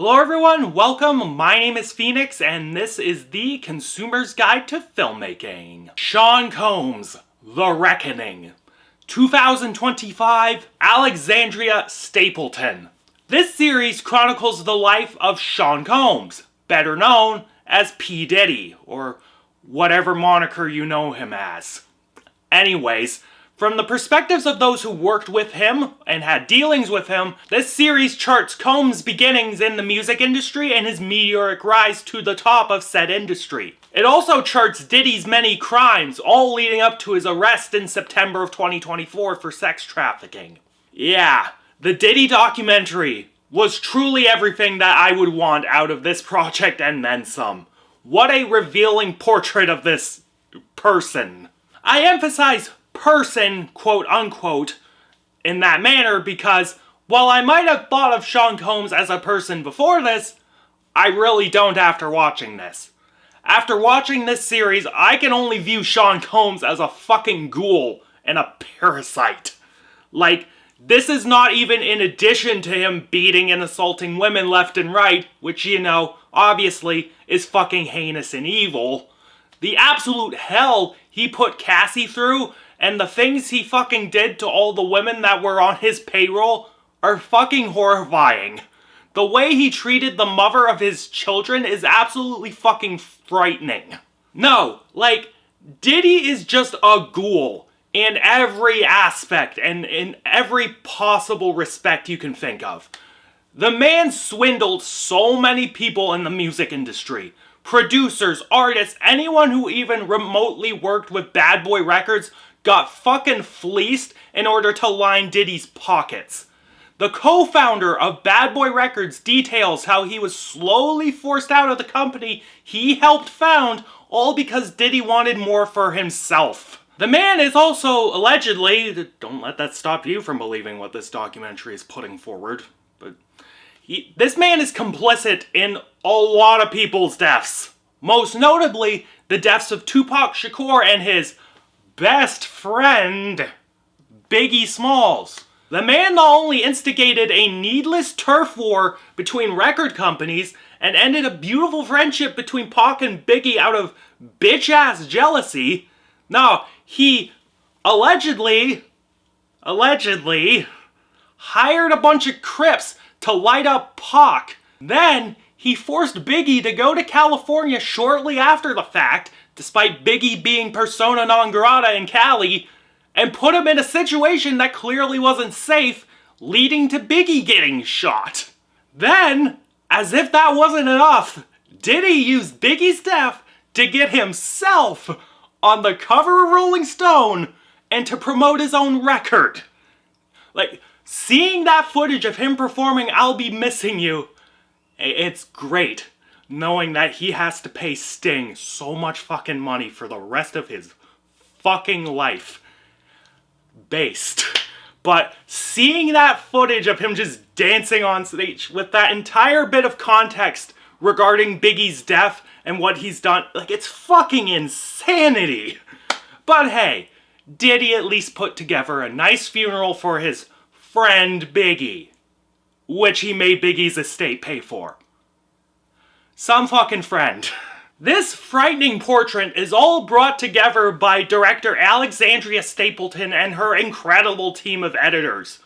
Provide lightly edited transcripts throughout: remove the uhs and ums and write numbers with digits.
Hello everyone, welcome. My name is Phoenix and this is the Consumer's Guide to Filmmaking. Sean Combs, The Reckoning. 2025, Alexandria Stapleton. This series chronicles the life of Sean Combs, better known as P. Diddy, or whatever moniker you know him as. Anyways, from the perspectives of those who worked with him and had dealings with him, this series charts Combs' beginnings in the music industry and his meteoric rise to the top of said industry. It also charts Diddy's many crimes, all leading up to his arrest in September of 2024 for sex trafficking. Yeah, the Diddy documentary was truly everything that I would want out of this project and then some. What a revealing portrait of this person. I emphasize person, quote unquote, in that manner because while I might have thought of Sean Combs as a person before this, I really don't after watching this. After watching this series, I can only view Sean Combs as a fucking ghoul and a parasite. Like, this is not even in addition to him beating and assaulting women left and right, which, you know, obviously is fucking heinous and evil. The absolute hell he put Cassie through and the things he fucking did to all the women that were on his payroll are fucking horrifying. The way he treated the mother of his children is absolutely fucking frightening. No, like, Diddy is just a ghoul in every aspect and in every possible respect you can think of. The man swindled so many people in the music industry. Producers, artists, anyone who even remotely worked with Bad Boy Records got fucking fleeced in order to line Diddy's pockets. The co-founder of Bad Boy Records details how he was slowly forced out of the company he helped found, all because Diddy wanted more for himself. The man is also allegedly, don't let that stop you from believing what this documentary is putting forward, but this man is complicit in a lot of people's deaths. Most notably, the deaths of Tupac Shakur and his best friend, Biggie Smalls. The man not only instigated a needless turf war between record companies and ended a beautiful friendship between Pac and Biggie out of bitch-ass jealousy. No, he allegedly hired a bunch of Crips to light up Pac. Then he forced Biggie to go to California shortly after the fact, despite Biggie being persona non grata in Cali, and put him in a situation that clearly wasn't safe, leading to Biggie getting shot. Then, as if that wasn't enough, Diddy used Biggie's death to get himself on the cover of Rolling Stone and to promote his own record. Like, seeing that footage of him performing I'll Be Missing You, it's great. Knowing that he has to pay Sting so much fucking money for the rest of his fucking life. Based. But seeing that footage of him just dancing on stage with that entire bit of context regarding Biggie's death and what he's done, like, it's fucking insanity. But hey, Diddy at least put together a nice funeral for his friend Biggie, which he made Biggie's estate pay for. Some fucking friend. This frightening portrait is all brought together by director Alexandria Stapleton and her incredible team of editors.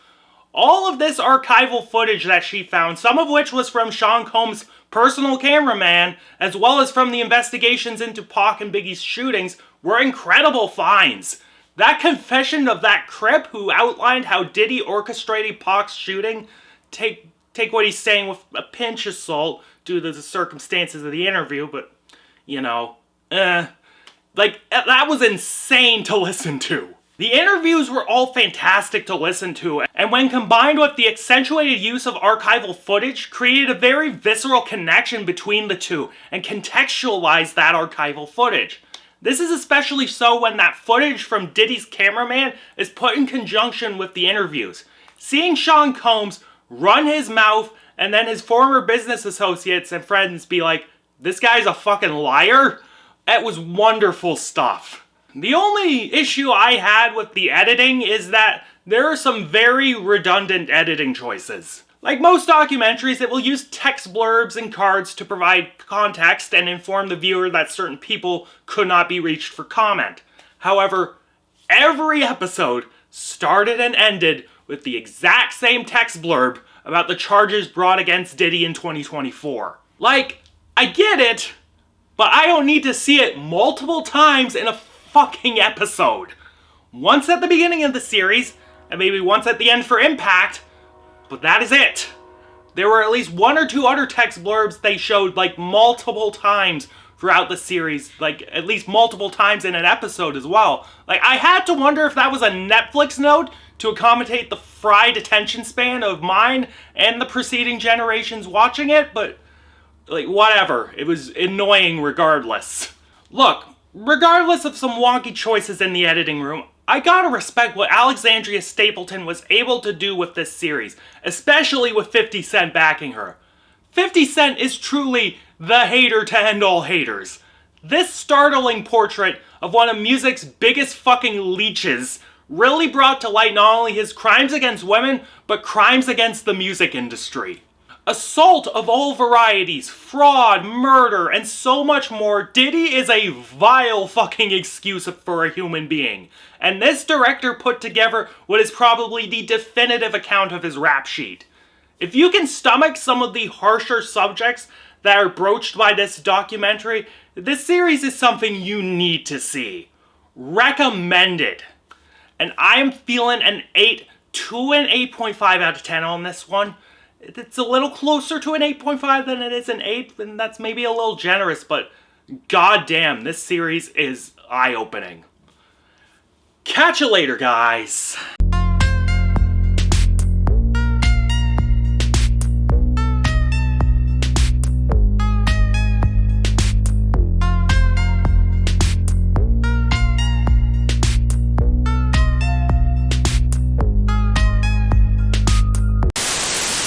All of this archival footage that she found, some of which was from Sean Combs' personal cameraman, as well as from the investigations into Pac and Biggie's shootings, were incredible finds. That confession of that Crip who outlined how Diddy orchestrated Pac's shooting, take what he's saying with a pinch of salt due to the circumstances of the interview, but, you know, like, that was insane to listen to. The interviews were all fantastic to listen to, and when combined with the accentuated use of archival footage, created a very visceral connection between the two, and contextualized that archival footage. This is especially so when that footage from Diddy's cameraman is put in conjunction with the interviews. Seeing Sean Combs run his mouth and then his former business associates and friends be like, this guy's a fucking liar? It was wonderful stuff. The only issue I had with the editing is that there are some very redundant editing choices. Like most documentaries, it will use text blurbs and cards to provide context and inform the viewer that certain people could not be reached for comment. However, every episode started and ended with the exact same text blurb about the charges brought against Diddy in 2024. Like, I get it, but I don't need to see it multiple times in a fucking episode. Once at the beginning of the series, and maybe once at the end for impact, but that is it. There were at least one or two other text blurbs they showed like multiple times throughout the series, like at least multiple times in an episode as well. Like, I had to wonder if that was a Netflix note to accommodate the fried attention span of mine and the preceding generations watching it, but like, whatever. It was annoying regardless. Look, regardless of some wonky choices in the editing room, I gotta respect what Alexandria Stapleton was able to do with this series, especially with 50 Cent backing her. 50 Cent is truly the hater to end all haters. This startling portrait of one of music's biggest fucking leeches really brought to light not only his crimes against women, but crimes against the music industry. Assault of all varieties, fraud, murder, and so much more, Diddy is a vile fucking excuse for a human being. And this director put together what is probably the definitive account of his rap sheet. If you can stomach some of the harsher subjects that are broached by this documentary, this series is something you need to see. Recommended. And I am feeling an 8 to an 8.5 out of 10 on this one. It's a little closer to an 8.5 than it is an 8, and that's maybe a little generous, but goddamn, this series is eye-opening. Catch you later, guys.